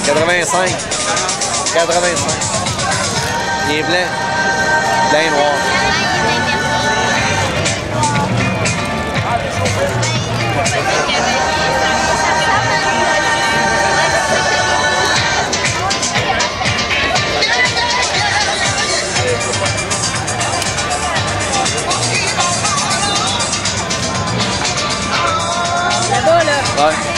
85. 85. Il est blanc. Blanc et noir. Là-bas, là. Ouais.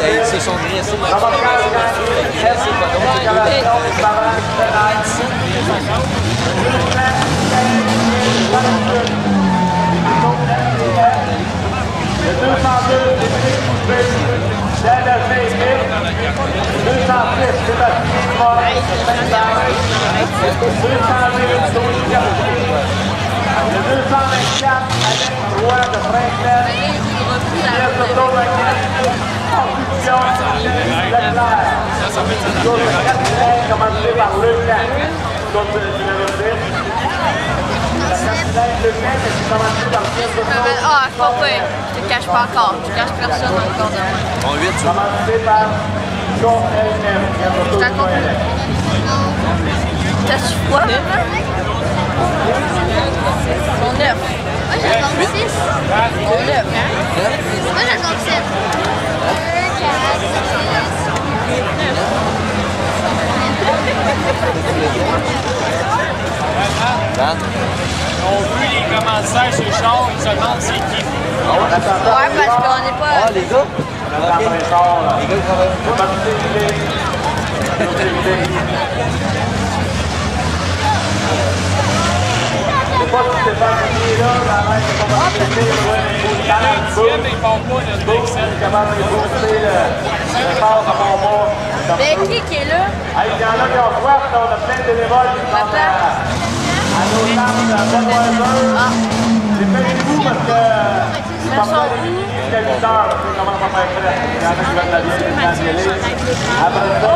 Ils se sont dressés. Commencé par le ah, je crois pas. Je te cache pas encore. Je cache personne encore de moi. Bon, 8, ça. Commencé par Je t'accompagne. T'as su quoi? Son 9. Moi, j'ai compte 6. Son 9. Moi, j'ai compte 7. 4. On vu les commentaires sur le char, ils se demandent c'est qui. Ouais, parce qu'on n'est pas. Ah, les gars? Ok. Les gars, ils travaillent. Je sais pas si c'est pas fini là, la main qui va commencer Mais ils font pas notre Excel. qui commence à booster le sport à mon bas. Mais qui est là? Il y en a qui ont soif, on a plein de bénévoles qui sont à nos tables à Budweiser. J'ai fait des coups parce que c'est pas mal jusqu'à 8 heures, ça commence à faire frais. Il y en a qui veulent la bière, après ça,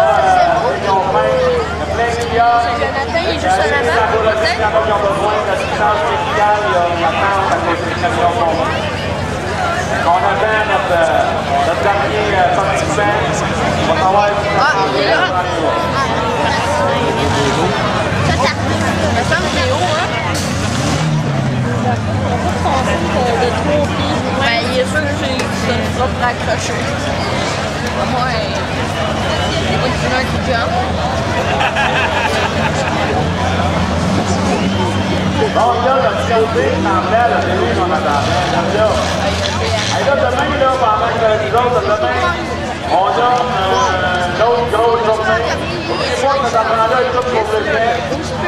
ils ont faim, il y a plein de milliards. Jonathan, il est juste en Il y en avant. a qui ont besoin d'assistance médicale, il y a l'attente à cause des camions qu'on va. On attend notre dernier participant. On va savoir si Il est là. Ça semble qu'il est haut, hein? Ben, il est sûr que c'est une fois pour accrocher. Moi, c'est un qui jump. bon, là, le petit côté, semblait à la télé qu'on attendait. Et là, demain, là, pendant que nous autres, demain, on a l'autre grosse journée. N'oubliez pas que notre enfant-là est tout pour le faire.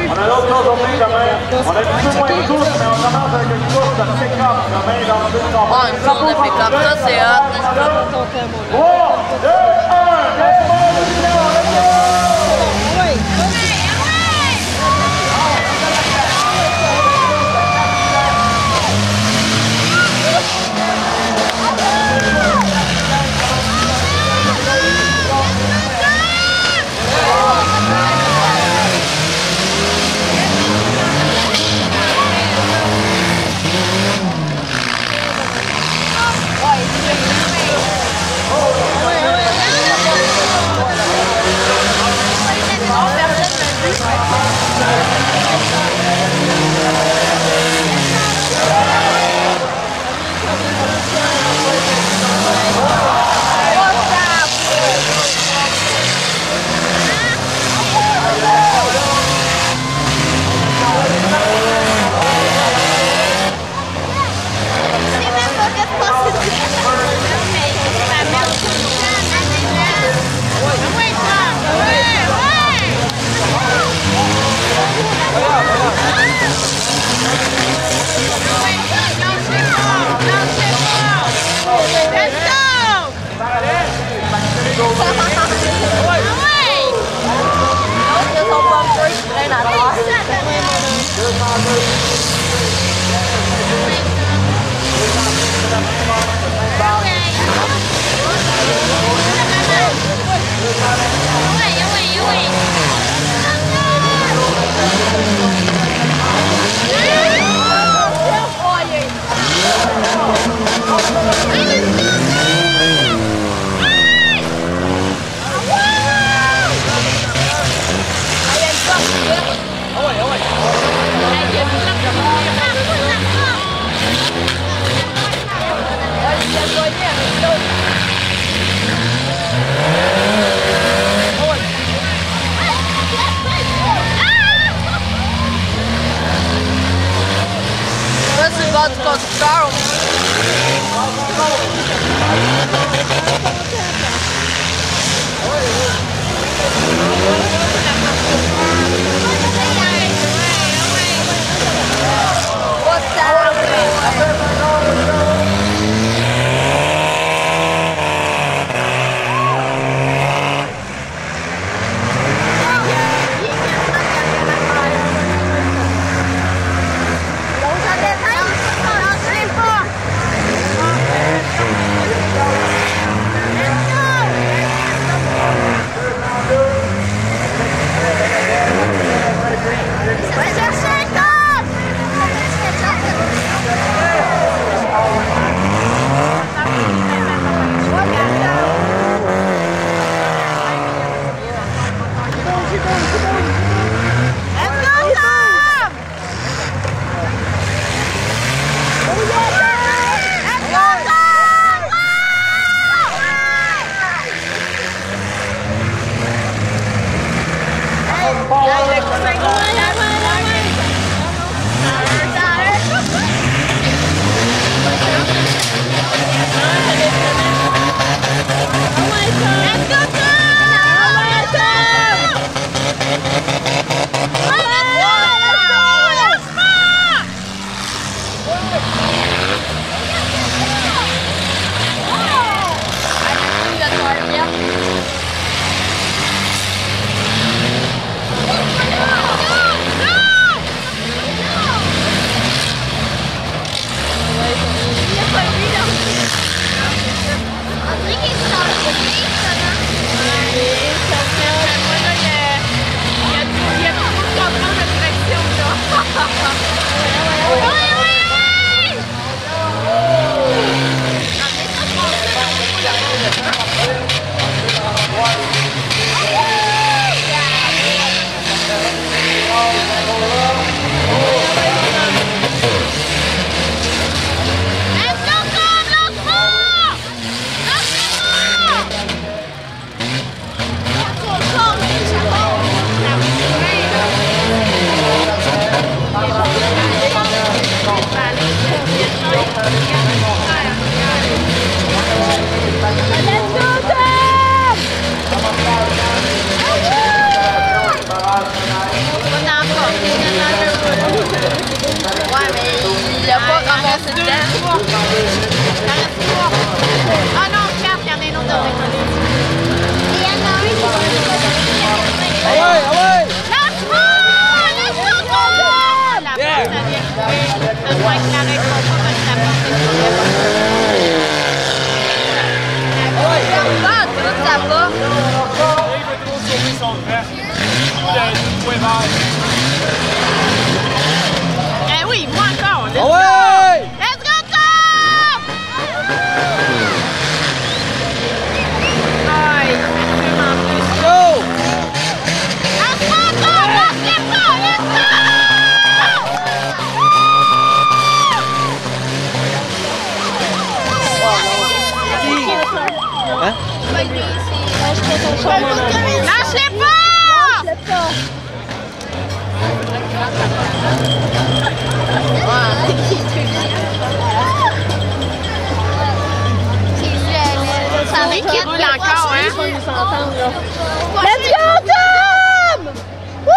On a l'autre grosse journée demain. On a un petit peu moins de courses, mais on commence avec une course de pick-up demain dans le but. Oh, une course de pick-up, ça c'est hot. 3, 2, 1, Là, c'est le bord du conducteur. Ah non, 4, il y en a un autre dans le il y en a un qui va lâche-moi! Lâche-moi! La porte, elle vient d'ouvrir. Le point que la règle pas parce que la porte est Ah, toute ta porte. Il veut trop sauver son frère. Du point vert. Eh oui, moi encore. Let's go! Let's go, Tom! Aïe, vraiment plus. Go! Lâche-moi, Tom! Lâche-les pas! Let's go! Hein? Lâche-les pas! Ça en est qui roule encore, hein? Let's go, Tom! Woo!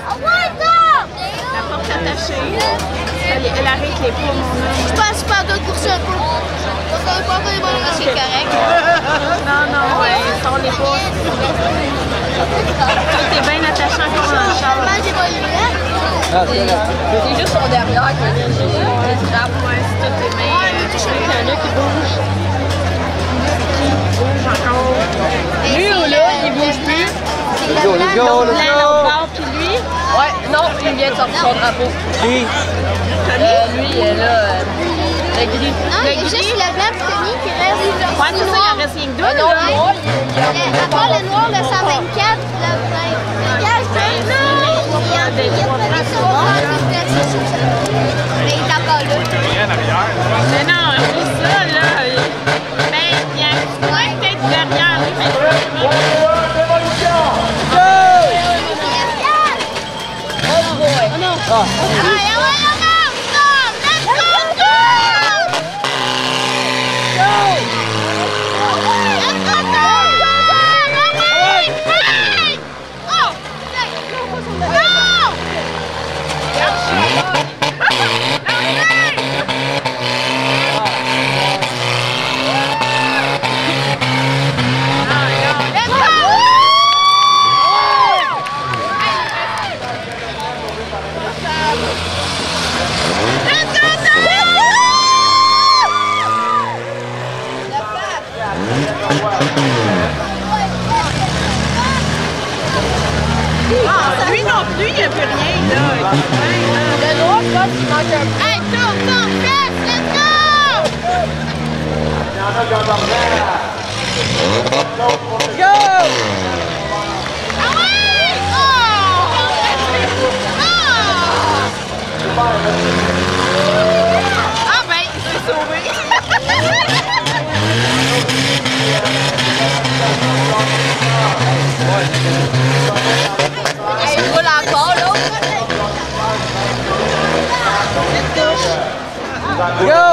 Ah ouais, Tom! La porte attachée. Elle arrête les pots, mon homme. Je passe par d'autres courses un peu. C'est correct. Non, ouais, sors les pots. T'es bien attaché encore dans le char. Ah, c'est là. C'est juste son derrière qui est grave. Ouais, si tout est bien. Il y en a qui bougent. Il bouge encore. Lui ou là, il bouge plus. Let's go, let's go, let's go. Puis lui? Ouais, non, il vient de sortir son drapeau. Qui? Lui, là. Le gris. Non, il y a juste le blanc et Tony qui reste. Ouais, c'est ça, il en reste rien que deux. À part le noir, le 124, le 20. Regarde, mais il est encore là. Mais non, c'est ça, là. Mais il y a un petit point peut-être derrière. Démolition! Oh boy! Oh non! Lui non plus, il n'y a plus rien, là. Le noir, je pense qu'il manque un peu. Hey, tourne, let's go! Il y en a qui ont Go! Ah ouais! Ah ben, il s'est sauvé. Il roule encore, l'autre. Go!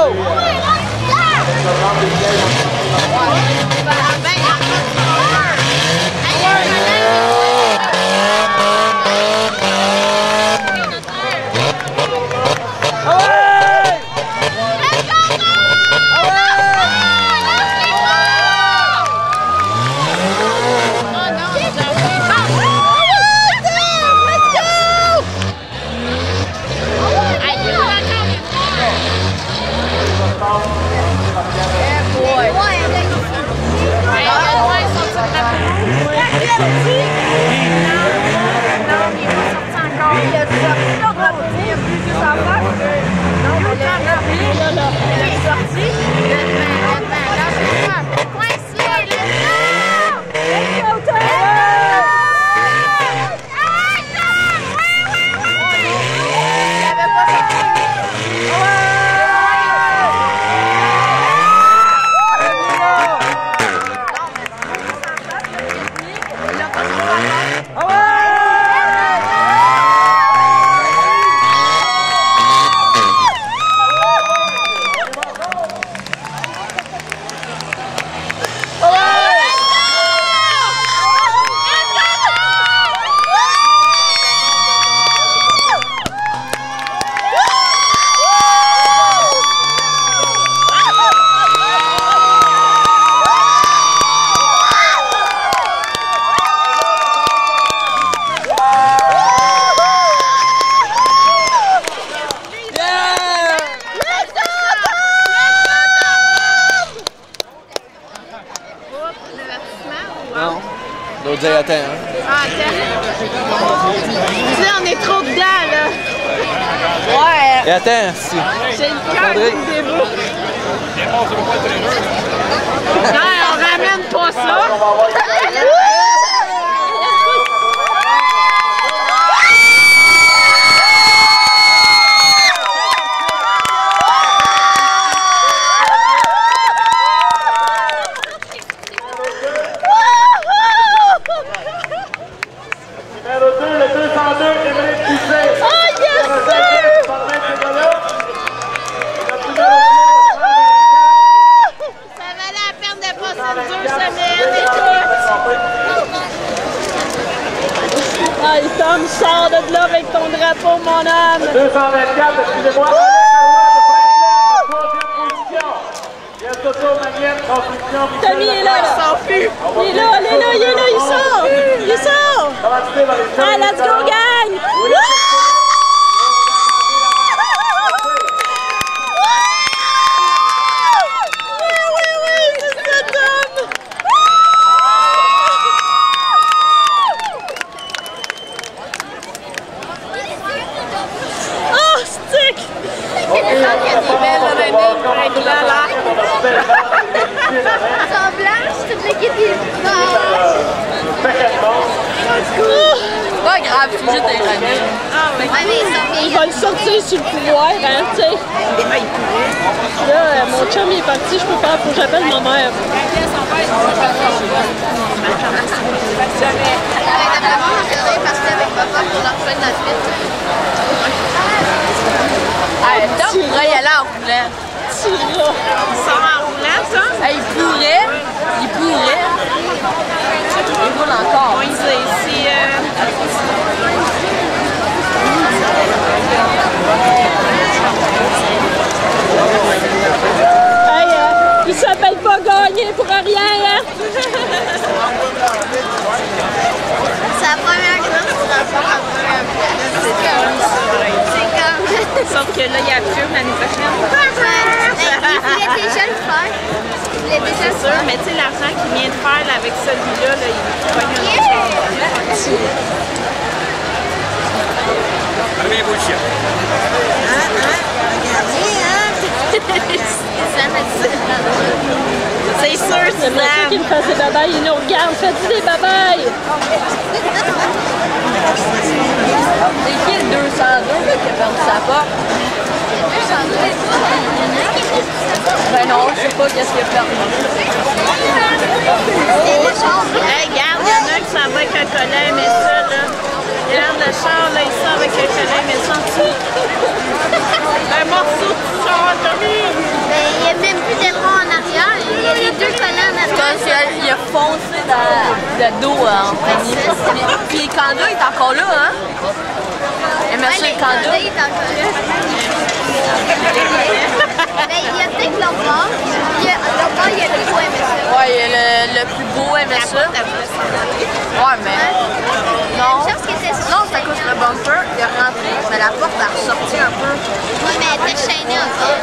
Non. L'autre dit attends. Hein. Ah, attends. Là, on est trop dedans, là. Ouais. Et attends, si. J'ai le cœur qui me déboule. Non, on ramène pas ça. Numéro 2, le 202, Émeric Pousset. Oh, yes, sir! Ça valait la peine de passer 2 semaines et tout. Ah, il tombe, sors de là avec ton drapeau, mon âme. 224, excusez-moi, troisième position. Yes, Toto, Magnette, construction. Tommy est là, il s'enfuit. Il est là, il sort. Il sort. Ah, let's go, gang! OK, sur le pouvoir, hein, tu sais. Là, mon chum il est parti, je peux pas, faut que j'appelle ma mère. Tom pourrait y aller en roulant. Tu là. Il sort en roulant, ça? Il pourrait. Il roule encore. Oui, c'est... Hey, il s'appelle pas gagner pour rien, hein? C'est la première course pour avoir la première place. C'est comme... Sauf que là, il y a plus l'année prochaine. Il voulait déjà le faire. C'est sûr, mais tu sais, l'argent qu'il vient de faire là, avec celui-là, là, il va une chose. Allez, vous chien. C'est sûr, c'est J'aimerais qu'il me fasse des babayes. Il nous regarde, faites-y des babayes. C'est qui le 202 là, qui a perdu sa porte? Ben non, je sais pas qu'est-ce qu'il a perdu. Hey, regarde, il y en a un qui s'en va avec un collet, mais ça, là. Regarde le char, là, il sort avec un collet, mais ça, un morceau de char, Tommy! Ben, il n'y a même plus d'aileron en arrière. Il y a les deux collants en arrière. Il a foncé dans le dos en premier. Puis le Kanda est encore là, hein? Et monsieur le Kanda. Il est encore là. Ben, il y a peut-être l'autre bord. Il y a le plus beau MSA. Ouais, il y a le plus beau MSA. Ouais, mais... Non. Non, c'est à cause du bumper. Il est rentré, mais la porte a ressorti un peu. Oui, mais elle était chaînée encore.